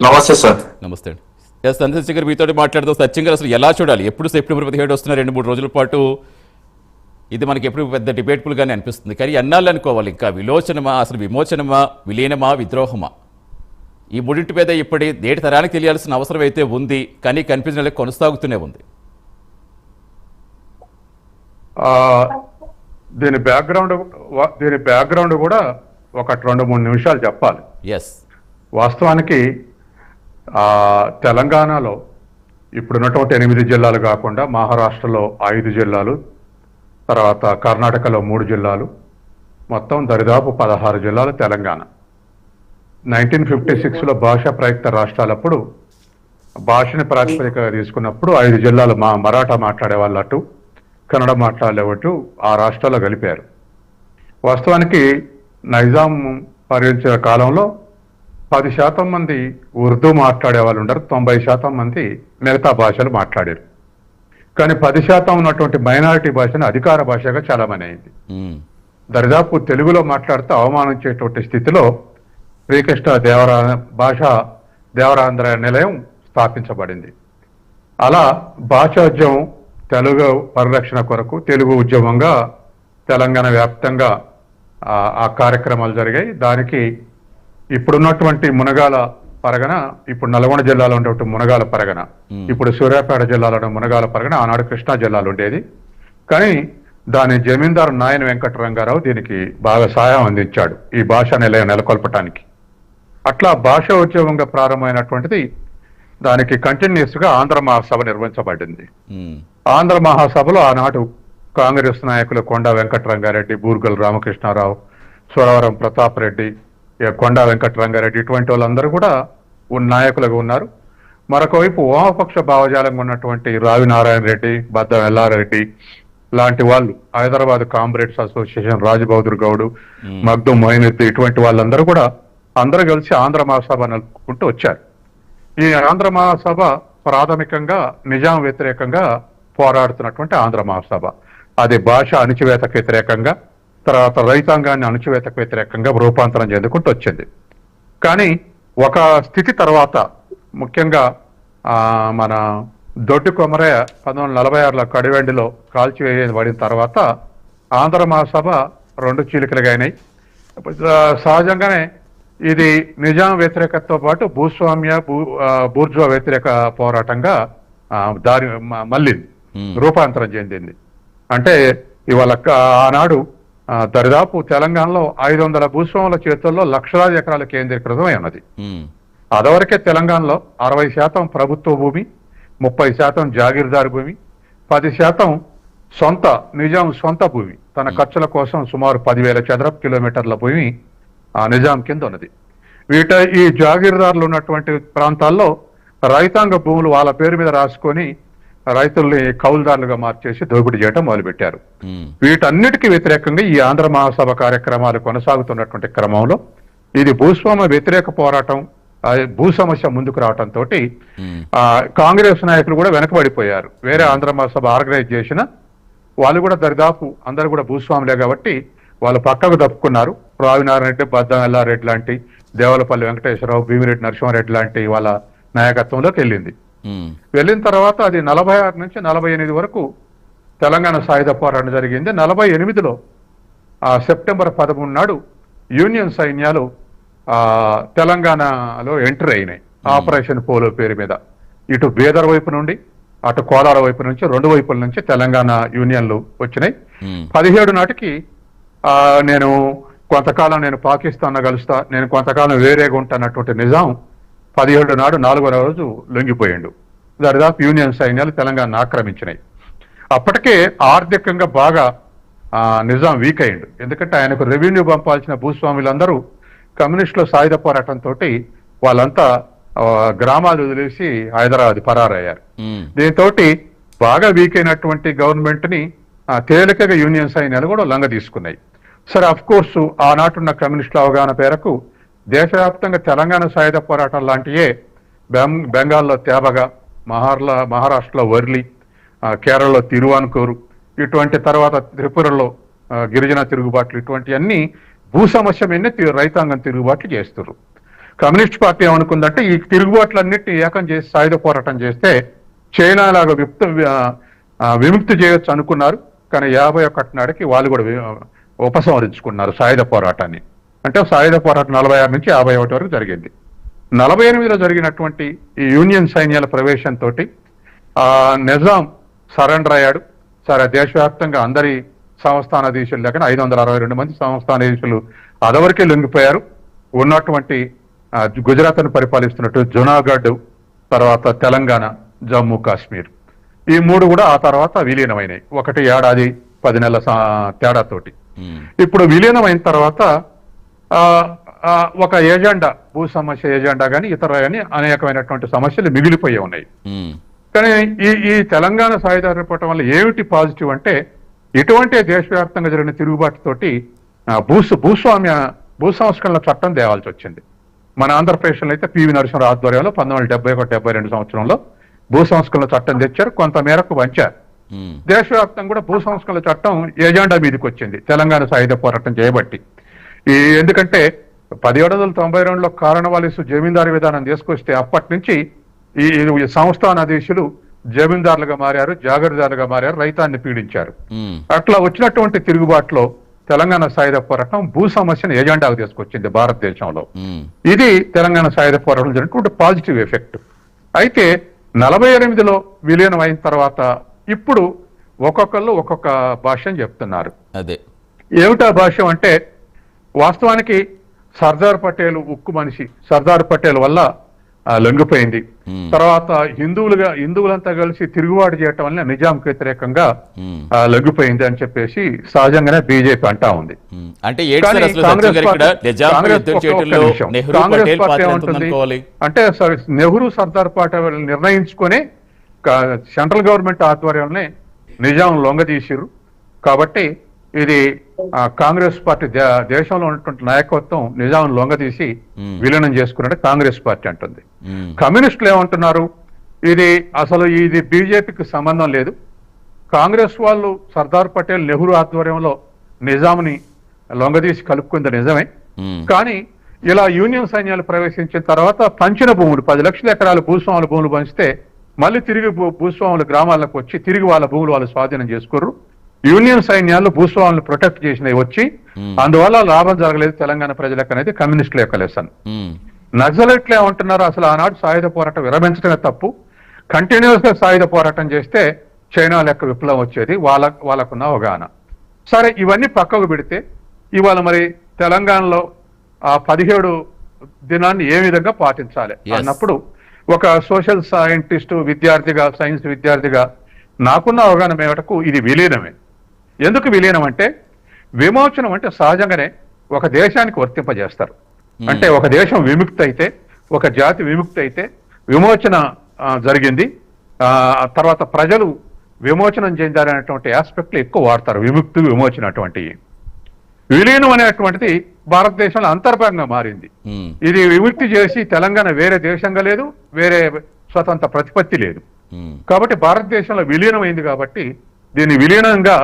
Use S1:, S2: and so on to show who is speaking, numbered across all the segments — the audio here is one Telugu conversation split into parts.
S1: నమస్తే సార్.
S2: నమస్తే అండి. చంద్రశేఖర్ గారు మీతో మాట్లాడుతూ సత్యం గారు అసలు ఎలా చూడాలి? ఎప్పుడు సెప్టెంబర్ 17 వస్తున్న 2-3 రోజుల పాటు ఇది మనకి ఎప్పుడు పెద్ద డిబేట్ఫుల్గానే అనిపిస్తుంది. కానీ ఎన్నాళ్ళు అనుకోవాలి? ఇంకా విలోచనమా, అసలు విమోచనమా, విలీనమా, విద్రోహమా? ఈ మూడింటి మీద ఇప్పటి నేటి తరానికి తెలియాల్సిన అవసరం అయితే ఉంది, కానీ కన్ఫ్యూజన్ కొనసాగుతూనే ఉంది.
S3: దీని బ్యాక్గ్రౌండ్ కూడా ఒక 2-3 నిమిషాలు చెప్పాలి.
S2: ఎస్,
S3: వాస్తవానికి తెలంగాణలో ఇప్పుడున్నటువంటి 8 జిల్లాలు కాకుండా మహారాష్ట్రలో 5 జిల్లాలు, తర్వాత కర్ణాటకలో 3 జిల్లాలు, మొత్తం దరిదాపు 16 జిల్లాలు తెలంగాణ. 1956లో భాషా ప్రయుక్త రాష్ట్రాలప్పుడు భాషని ప్రాతిపదికగా తీసుకున్నప్పుడు 5 జిల్లాలు మరాఠా మాట్లాడే వాళ్ళు అటు, కన్నడ మాట్లాడేవాటు ఆ రాష్ట్రాల్లో కలిపారు. వాస్తవానికి నైజాం పరిపాలించిన కాలంలో 10% మంది ఉర్దూ మాట్లాడే వాళ్ళు ఉండరు, 90% మంది మిగతా భాషలు మాట్లాడారు. కానీ 10% ఉన్నటువంటి మైనారిటీ భాషను అధికార భాషగా చాలామంది అయింది. దరిదాపు తెలుగులో మాట్లాడితే అవమానించేటువంటి స్థితిలో శ్రీకృష్ణ దేవరాంధ్ర నిలయం స్థాపించబడింది. అలా భాషోద్యమం, తెలుగు పరిరక్షణ కొరకు తెలుగు ఉద్యమంగా తెలంగాణ వ్యాప్తంగా ఆ కార్యక్రమాలు జరిగాయి. దానికి ఇప్పుడున్నటువంటి మునగాల పరగన, ఇప్పుడు నల్గొండ జిల్లాలో ఉండేటువంటి మునగాల పరగన, ఇప్పుడు సూర్యాపేట జిల్లాలో ఉన్న మునగాల పరగన ఆనాడు కృష్ణా జిల్లాలో ఉండేది. కానీ దాని జమీందారు నాయన వెంకటరంగారావు దీనికి బాగా సహాయం అందించాడు ఈ భాషా నిలయం నెలకొల్పటానికి. అట్లా భాషా ఉద్యమంగా ప్రారంభమైనటువంటిది దానికి కంటిన్యూస్ గా ఆంధ్ర మహాసభ నిర్వహించబడింది. ఆంధ్ర మహాసభలో ఆనాడు కాంగ్రెస్ నాయకులు కొండా వెంకటరంగారెడ్డి, బూర్గల్ రామకృష్ణారావు, సురవరం ప్రతాప్ రెడ్డి, కొండా వెంకటరంగారెడ్డి ఇటువంటి వాళ్ళందరూ కూడా నాయకులుగా ఉన్నారు. మరొక వైపు వామపక్ష భావజాలంగా ఉన్నటువంటి రావి నారాయణ రెడ్డి, బద్దం ఎల్లారెడ్డి లాంటి వాళ్ళు, హైదరాబాద్ కామ్రేడ్స్ అసోసియేషన్ రాజబౌదర్ గౌడ్, మగ్దుం మొయినుద్దీన్ ఇటువంటి వాళ్ళందరూ కూడా అందరూ కలిసి ఆంధ్ర మహాసభ నలుపుకుంటూ వచ్చారు. ఈ ఆంధ్ర మహాసభ ప్రాథమికంగా నిజాం వ్యతిరేకంగా పోరాడుతున్నటువంటి ఆంధ్ర మహాసభ. అది భాష అణచివేతకు వ్యతిరేకంగా, తర్వాత రైతాంగాన్ని అణచివేతకు వ్యతిరేకంగా రూపాంతరం చెందుకుంటూ వచ్చింది. కానీ ఒక స్థితి తర్వాత, ముఖ్యంగా మన దొడ్డి కొమరయ్య 1946లో కడివెండిలో కాల్చివేయబడిన తర్వాత ఆంధ్ర మహాసభ 2 చీలికలుగా అయినాయి. సహజంగానే ఇది నిజాం వ్యతిరేకతతో పాటు భూస్వామ్య బూర్జువా వ్యతిరేక పోరాటంగా మళ్ళీంది, రూపాంతరం చెందింది. అంటే ఇవాళ ఆనాడు దరిదాపు తెలంగాణలో 500 భూస్వాముల చేతుల్లో లక్షలాది ఎకరాలు కేంద్రీకృతమై ఉన్నది. అదవరకే తెలంగాణలో 60% ప్రభుత్వ భూమి, 30% జాగీర్దారు భూమి, 10% సొంత నిజాం సొంత భూమి. తన ఖర్చుల కోసం సుమారు 10,000 చదరపు కిలోమీటర్ల భూమి నిజాం కింద ఉన్నది. ఈ జాగీర్దారులు ఉన్నటువంటి ప్రాంతాల్లో రైతాంగ భూములు వాళ్ళ పేరు మీద రాసుకొని రైతుల్ని కౌలుదారులుగా మార్చేసి దోపిడీ చేయడం మొదలుపెట్టారు. వీటన్నిటికీ వ్యతిరేకంగా ఈ ఆంధ్ర మహాసభ కార్యక్రమాలు కొనసాగుతున్నటువంటి క్రమంలో ఇది భూస్వామ్య వ్యతిరేక పోరాటం, భూ సమస్య ముందుకు రావడంతో కాంగ్రెస్ నాయకులు కూడా వెనకబడిపోయారు. వేరే ఆంధ్ర మహాసభ ఆర్గనైజ్ చేసిన వాళ్ళు కూడా దరిదాపు అందరు కూడా భూస్వాములే కాబట్టి వాళ్ళు పక్కకు తప్పుకున్నారు. రావినారాయణ రెడ్డి, బద్దం ఎల్లారెడ్డి లాంటి, దేవలపల్లి వెంకటేశ్వరరావు, భీమిరెడ్డి నరసింహారెడ్డి లాంటి వాళ్ళ నాయకత్వంలోకి వెళ్ళిన తర్వాత అది 46 నుంచి 48 వరకు తెలంగాణ సాయుధ పోరాటం జరిగింది. 48లో సెప్టెంబర్ 13 నాడు యూనియన్ సైన్యాలు తెలంగాణలో ఎంటర్ అయినాయి ఆపరేషన్ పోలో పేరు మీద. ఇటు బీదర్ వైపు నుండి, అటు కోలార వైపు నుంచి, 2 వైపుల నుంచి తెలంగాణ యూనియన్లు వచ్చినాయి. 17 నాటికి నేను కొంతకాలం నేను పాకిస్తాన్ కలుస్తా, నేను కొంతకాలం వేరేగా ఉంటానటువంటి నిజాం 17 నాడు 4వ రోజు లొంగిపోయిండు. దరిదాపు యూనియన్ సైన్యాలు తెలంగాణ ఆక్రమించినాయి. అప్పటికే ఆర్థికంగా బాగా నిజాం వీక్ అయిండు. ఎందుకంటే ఆయనకు రెవెన్యూ పంపాల్సిన భూస్వాములందరూ కమ్యూనిస్టుల సాయుధ పోరాటంతో వాళ్ళంతా గ్రామాలు వదిలేసి హైదరాబాద్ పరారయ్యారు. దీంతో బాగా వీక్ అయినటువంటి గవర్నమెంట్ ని తేలికగా యూనియన్ సైన్యాలు కూడా లొంగ తీసుకున్నాయి. సరే, అఫ్ కోర్సు ఆనాటున్న కమ్యూనిస్టుల అవగాహన పేరకు దేశవ్యాప్తంగా తెలంగాణ సాయుధ పోరాటం లాంటియే బెంగాల్లో తేబగా, మహారాష్ట్రలో వర్లి, కేరళలో తిరువాన్కూరు, ఇటువంటి తర్వాత త్రిపురలో గిరిజన తిరుగుబాట్లు, ఇటువంటి అన్ని భూ సమస్య మీద రైతాంగం తిరుగుబాట్లు చేస్తున్నారు. కమ్యూనిస్ట్ పార్టీ ఏమనుకుందంటే ఈ తిరుగుబాట్లన్నిటిని ఏకం చేసి సాయుధ పోరాటం చేస్తే చైనా లాగా విముక్తి చేయొచ్చు అనుకున్నారు. కానీ 51 నాటికి వాళ్ళు కూడా ఉపసంహరించుకున్నారు సాయుధ పోరాటాన్ని. అంటే సాయుధ పోరాటం 46 నుంచి 51 వరకు జరిగింది. 48లో జరిగినటువంటి ఈ యూనియన్ సైన్యాల ప్రవేశంతో నిజాం సరెండర్ అయ్యాడు. సరే, దేశవ్యాప్తంగా అందరి సంస్థానాధీశులు లేక 562 మంది సంస్థానాధీశులు అదవరకే లొంగిపోయారు. ఉన్నటువంటి గుజరాత్ను పరిపాలిస్తున్నట్టు జునాగఢ్, తర్వాత తెలంగాణ, జమ్మూ కాశ్మీర్, ఈ 3 కూడా ఆ తర్వాత విలీనమైనాయి. 1 ఏడాది 10 నెలల తేడాతోటి. ఇప్పుడు విలీనమైన తర్వాత ఒక ఏజెండా, భూ సమస్య ఏజెండా కానీ ఇతర కానీ అనేకమైనటువంటి సమస్యలు మిగిలిపోయి ఉన్నాయి. కానీ ఈ తెలంగాణ సాయుధ పోరాటం వల్ల ఏమిటి పాజిటివ్ అంటే, ఇటువంటి దేశవ్యాప్తంగా జరిగిన తిరుగుబాటుతోటి భూ సంస్కరణల చట్టం తేవాల్సి వచ్చింది. మన ఆంధ్రప్రదేశ్లో అయితే పివి నరసింహరావు ఆధ్వర్యంలో 1971-72 సంవత్సరంలో భూ సంస్కరణల చట్టం తెచ్చారు. కొంత మేరకు వంచారు. దేశవ్యాప్తంగా కూడా భూ సంస్కరణల చట్టం ఏజెండా మీదకి వచ్చింది తెలంగాణ సాయుధ పోరాటం చేయబట్టి. ఎందుకంటే 1792లో కారణవాలిసు జమీందారు విధానం తీసుకొస్తే అప్పటి నుంచి ఈ సంస్థానాధీశులు జమీందారులుగా మారారు, జాగీర్దారులుగా మారారు, రైతాన్ని పీడించారు. అట్లా వచ్చినటువంటి తిరుగుబాటులో తెలంగాణ సాయుధ పోరాటం భూ సమస్యను ఏజెండాకు తీసుకొచ్చింది భారతదేశంలో. ఇది తెలంగాణ సాయుధ పోరాటం జరిగినటువంటి పాజిటివ్ ఎఫెక్ట్. అయితే 48లో విలీనం అయిన తర్వాత ఇప్పుడు ఒక్కొక్కళ్ళు ఒక్కొక్క భాష్యం చెప్తున్నారు.
S2: అదే
S3: ఏమిటా భాష్యం అంటే, వాస్తవానికి సర్దార్ పటేల్ ఉక్కు మనిషి, సర్దార్ పటేల్ వల్ల లొంగిపోయింది. తర్వాత హిందువులంతా కలిసి తిరుగుబాటు చేయటం వల్ల నిజాంకి వ్యతిరేకంగా లొంగిపోయింది అని చెప్పేసి సహజంగానే బీజేపీ అంటా ఉంది.
S2: అంటే
S3: కాంగ్రెస్ పార్టీ ఏమంటుంది అంటే, నెహ్రూ సర్దార్ పటేల్ నిర్ణయించుకొని సెంట్రల్ గవర్నమెంట్ ఆధ్వర్యంలోనే నిజాం లొంగదీసిరు కాబట్టి ఇది కాంగ్రెస్ పార్టీ దేశంలో ఉన్నటువంటి నాయకత్వం నిజాం లొంగదీసి విలీనం చేసుకున్నట్టు కాంగ్రెస్ పార్టీ అంటుంది. కమ్యూనిస్టులు ఏమంటున్నారు, ఇది బీజేపీకి సంబంధం లేదు. కాంగ్రెస్ వాళ్ళు సర్దార్ పటేల్ నెహ్రూ ఆధ్వర్యంలో నిజాంని లొంగదీసి కలుపుకుంది నిజమే. కానీ ఇలా యూనియన్ సైన్యాలు ప్రవేశించిన తర్వాత పంచిన భూములు 10 లక్షల ఎకరాల భూస్వాముల భూములు పంచితే మళ్ళీ తిరిగి భూస్వాముల గ్రామాలకు వచ్చి తిరిగి వాళ్ళ భూములు వాళ్ళు స్వాధీనం చేసుకోరు. యూనియన్ సైన్యాలు భూస్వాములను ప్రొటెక్ట్ చేసినవి వచ్చి అందువల్ల లాభం జరగలేదు తెలంగాణ ప్రజలకు అనేది కమ్యూనిస్టుల యొక్క లెసన్. నక్సలైట్లు ఏమంటున్నారు, అసలు ఆనాడు సాయుధ పోరాటం విరమించడమే తప్పు, కంటిన్యూస్ గా సాయుధ పోరాటం చేస్తే చైనా లెక్క విప్లవం వచ్చేది వాళ్ళకున్న అవగాహన. సరే, ఇవన్నీ పక్కకు పెడితే ఇవాళ మరి తెలంగాణలో 17 దినాన్ని ఏ విధంగా పాటించాలి అన్నప్పుడు ఒక సోషల్ సైంటిస్ట్ విద్యార్థిగా, సైన్స్ విద్యార్థిగా నాకున్న అవగాహన మేరకు ఇది విలీనమే. ఎందుకు విలీనం అంటే, విమోచనం అంటే సహజంగానే ఒక దేశానికి వర్తింపజేస్తారు. అంటే ఒక దేశం విముక్తి అయితే, ఒక జాతి విముక్తి అయితే విమోచన జరిగింది, తర్వాత ప్రజలు విమోచనం చెందారనేటువంటి ఆస్పెక్ట్లు ఎక్కువ వాడతారు. విముక్తి, విమోచన అటువంటివి. విలీనం అనేటువంటిది భారతదేశంలో అంతర్భాగంగా మారింది. ఇది విముక్తి చేసి తెలంగాణ వేరే దేశంగా లేదు, వేరే స్వతంత్ర ప్రతిపత్తి లేదు. కాబట్టి భారతదేశంలో విలీనమైంది కాబట్టి దీన్ని విలీనంగా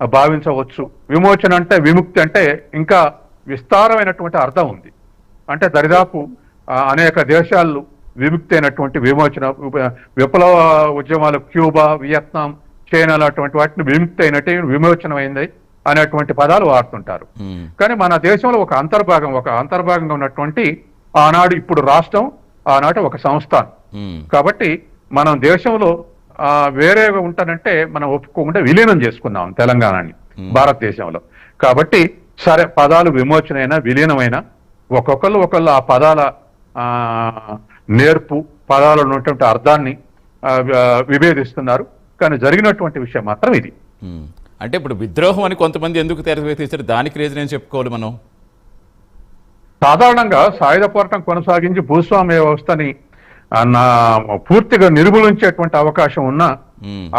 S3: భావించవచ్చు. విమోచన అంటే, విముక్తి అంటే ఇంకా విస్తారమైనటువంటి అర్థం ఉంది. అంటే దరిదాపు అనేక దేశాలు విముక్తి అయినటువంటి విమోచన విప్లవ ఉద్యమాలు, క్యూబా, వియత్నాం, చైనాలు అటువంటి వాటిని విముక్తి అయినట్టే విమోచనమైంది అనేటువంటి పదాలు వాడుతుంటారు. కానీ మన దేశంలో ఒక అంతర్భాగంగా ఉన్నటువంటి ఆనాడు ఇప్పుడు రాష్ట్రం, ఆనాడు ఒక సంస్థానం. కాబట్టి మనం దేశంలో వేరేగా ఉంటానంటే మనం ఒప్పుకోకుండా విలీనం చేసుకున్నాం తెలంగాణని భారతదేశంలో. కాబట్టి సరే, పదాలు విమోచనైనా విలీనమైనా ఒకళ్ళు ఆ పదాల నేర్పు, పదాలలో ఉన్నటువంటి అర్థాన్ని విభేదిస్తున్నారు. కానీ జరిగినటువంటి విషయం మాత్రం ఇది.
S2: అంటే ఇప్పుడు విద్రోహం అని కొంతమంది ఎందుకు తెరవేశారు, దానికి రీజన్ ఏం చెప్పుకోవాలి మనం?
S3: సాధారణంగా సాయుధ పోరాటం కొనసాగించి భూస్వామ్య వ్యవస్థని పూర్తిగా నిర్మూలించేటువంటి అవకాశం ఉన్న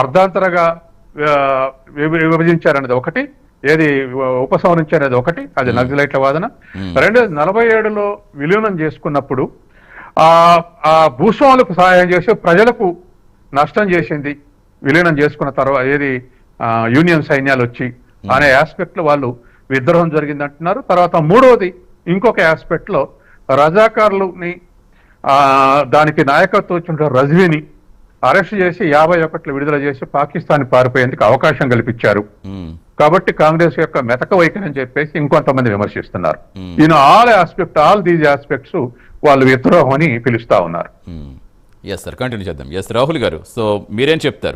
S3: అర్ధాంతరగా విభజించారనేది ఒకటి, ఉపసంహరించారనేది ఒకటి, అది నక్సలైట్ల వాదన. 47లో విలీనం చేసుకున్నప్పుడు ఆ భూస్వాములకు సహాయం చేసి ప్రజలకు నష్టం చేసింది విలీనం చేసుకున్న తర్వాత యూనియన్ సైన్యాలు వచ్చి అనే ఆస్పెక్ట్ లో వాళ్ళు విద్రోహం జరిగింది అంటున్నారు. తర్వాత మూడవది ఇంకొక ఆస్పెక్ట్ లో రజాకారులని దానికి నాయకత్వం వచ్చిన రజ్వీని అరెస్ట్ చేసి 51 విడుదల చేసి పాకిస్తాన్ పారిపోయేందుకు అవకాశం కల్పించారు. కాబట్టి కాంగ్రెస్ యొక్క మెతక వైఖరి అని చెప్పేసి ఇంకొంతమంది విమర్శిస్తున్నారు. ఇన్ ఆల్ దీస్ ఆస్పెక్ట్స్ వాళ్ళు విద్రోహం అని పిలుస్తా ఉన్నారు.
S2: ఎస్ సార్, కంటిన్యూ చేద్దాం. ఎస్ రాహుల్ గారు, సో మీరేం చెప్తారు?